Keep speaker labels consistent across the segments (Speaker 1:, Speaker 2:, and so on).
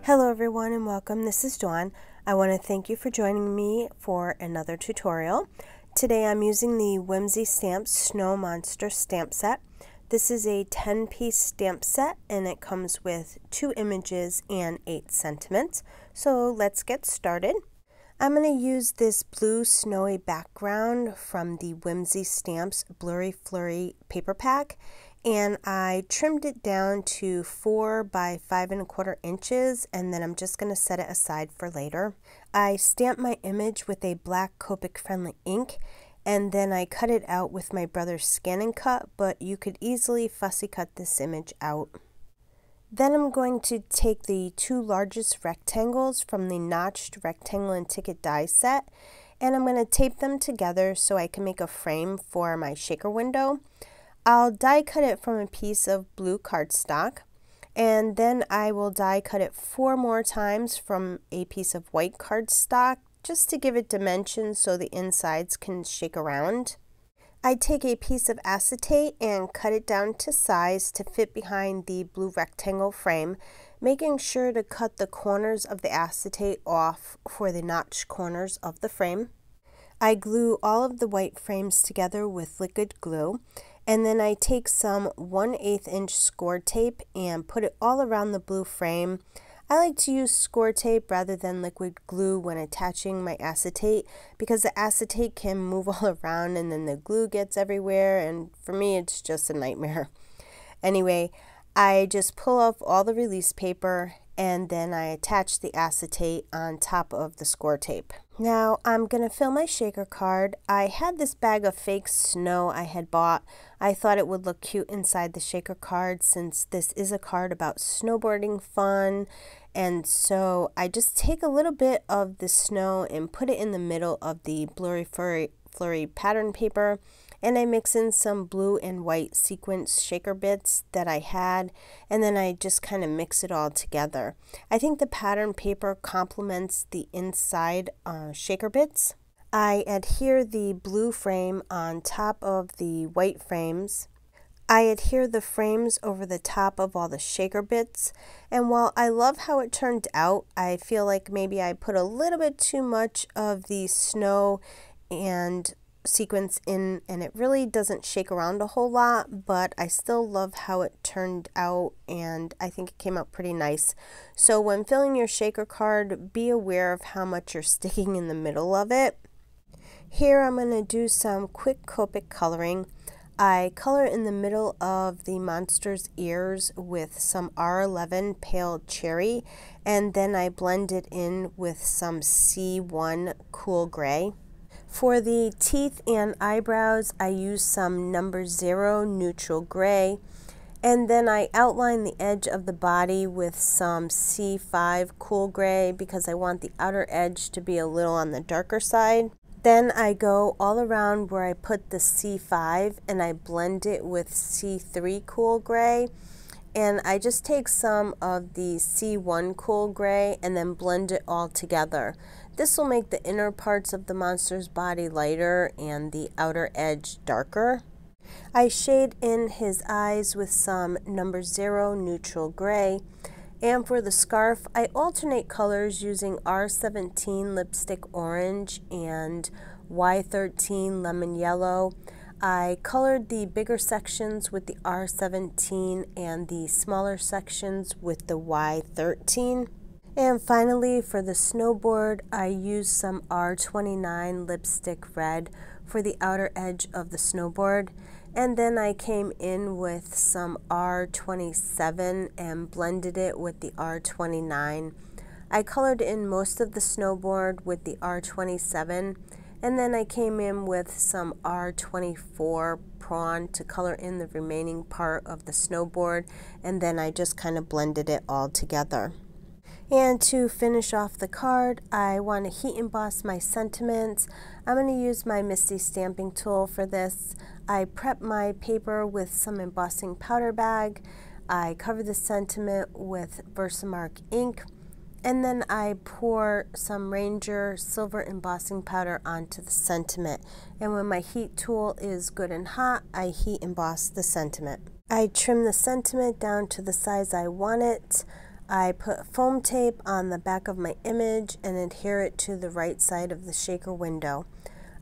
Speaker 1: Hello everyone and welcome. This is Dawn. I want to thank you for joining me for another tutorial. Today I'm using the Whimsy Stamps Snow Monster stamp set. This is a 10-piece stamp set and it comes with 2 images and 8 sentiments. So let's get started. I'm going to use this blue snowy background from the Whimsy Stamps Blurry Flurry paper pack, and I trimmed it down to 4 by 5 1/4 inches, and then I'm just going to set it aside for later. I stamped my image with a black Copic friendly ink, and then I cut it out with my brother's Scan and Cut, but you could easily fussy cut this image out. Then I'm going to take the 2 largest rectangles from the notched rectangle and ticket die set, and I'm going to tape them together so I can make a frame for my shaker window. I'll die cut it from a piece of blue cardstock, and then I will die cut it 4 more times from a piece of white cardstock just to give it dimensions so the insides can shake around. I take a piece of acetate and cut it down to size to fit behind the blue rectangle frame, making sure to cut the corners of the acetate off for the notched corners of the frame. I glue all of the white frames together with liquid glue, and then I take some 1/8 inch Scor-Tape and put it all around the blue frame. I like to use Scor-Tape rather than liquid glue when attaching my acetate because the acetate can move all around and then the glue gets everywhere, and for me it's just a nightmare. Anyway, I just pull off all the release paper and then I attach the acetate on top of the Scor-Tape. Now I'm going to fill my shaker card. I had this bag of fake snow I had bought. I thought it would look cute inside the shaker card since this is a card about snowboarding fun, and so I just take a little bit of the snow and put it in the middle of the Blurry Flurry pattern paper, and I mix in some blue and white sequence shaker bits that I had, and then I just kind of mix it all together. I think the pattern paper complements the inside shaker bits. I adhere the blue frame on top of the white frames. I adhere the frames over the top of all the shaker bits, and while I love how it turned out, I feel like maybe I put a little bit too much of the snow and sequence in and it really doesn't shake around a whole lot, but I still love how it turned out and I think it came out pretty nice. So when filling your shaker card, be aware of how much you're sticking in the middle of it. Here I'm going to do some quick Copic coloring. I color in the middle of the monster's ears with some R11 Pale Cherry, and then I blend it in with some C1 Cool Gray. For the teeth and eyebrows, I use some number 0 Neutral Gray, and then I outline the edge of the body with some C5 Cool Gray because I want the outer edge to be a little on the darker side. Then I go all around where I put the C5 and I blend it with C3 Cool Gray, and I just take some of the C1 Cool Gray and then blend it all together. This will make the inner parts of the monster's body lighter and the outer edge darker. I shade in his eyes with some number 0 Neutral Gray. And for the scarf, I alternate colors using R17 Lipstick Orange and Y13 Lemon Yellow. I colored the bigger sections with the R17 and the smaller sections with the Y13. And finally, for the snowboard, I used some R29 Lipstick Red for the outer edge of the snowboard. And then I came in with some R27 and blended it with the R29. I colored in most of the snowboard with the R27, and then I came in with some R24 Prawn to color in the remaining part of the snowboard, and then I just kind of blended it all together. And to finish off the card, I want to heat emboss my sentiments. I'm going to use my Misty stamping tool for this. I prep my paper with some embossing powder bag. I cover the sentiment with Versamark ink, and then I pour some Ranger silver embossing powder onto the sentiment. And when my heat tool is good and hot, I heat emboss the sentiment. I trim the sentiment down to the size I want it. I put foam tape on the back of my image and adhere it to the right side of the shaker window.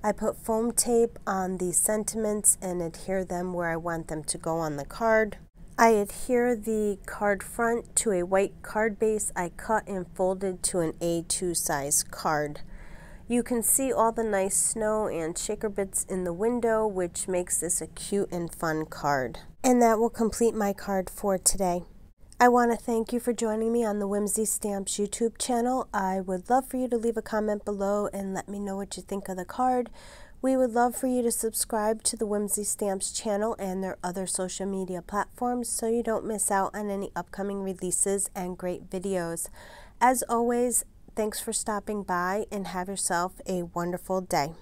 Speaker 1: I put foam tape on the sentiments and adhere them where I want them to go on the card. I adhere the card front to a white card base I cut and folded to an A2 size card. You can see all the nice snow and shaker bits in the window, which makes this a cute and fun card. And that will complete my card for today. I want to thank you for joining me on the Whimsy Stamps YouTube channel. I would love for you to leave a comment below and let me know what you think of the card. We would love for you to subscribe to the Whimsy Stamps channel and their other social media platforms so you don't miss out on any upcoming releases and great videos. As always, thanks for stopping by and have yourself a wonderful day.